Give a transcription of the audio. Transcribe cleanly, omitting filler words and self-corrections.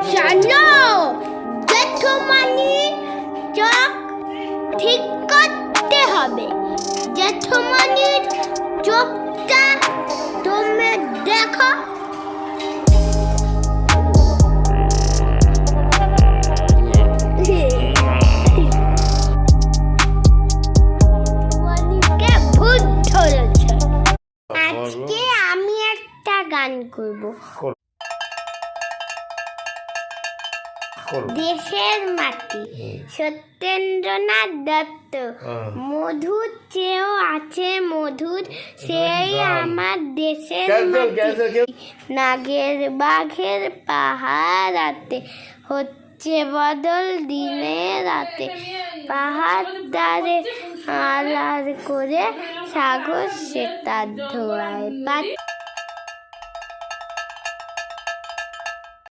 জানো জেঠমানি চোখ ঠিক করতে হবে। জেঠমানির চোখটা তুমি দেখো। ভূত ধরেছে। আজকে আমি একটা গান করব। দেশের মাটি সত্যেন্দ্রনাথ দত্ত। মধুর চেয়েও আছে মধুর সেই আমার দেশের মাটি। নাগের বাঘের পাহাড়াতে হচ্ছে বদল দিনে রাতে। পাহাড় দ্বারে আলার করে সাগর সে তার ধোয়ায়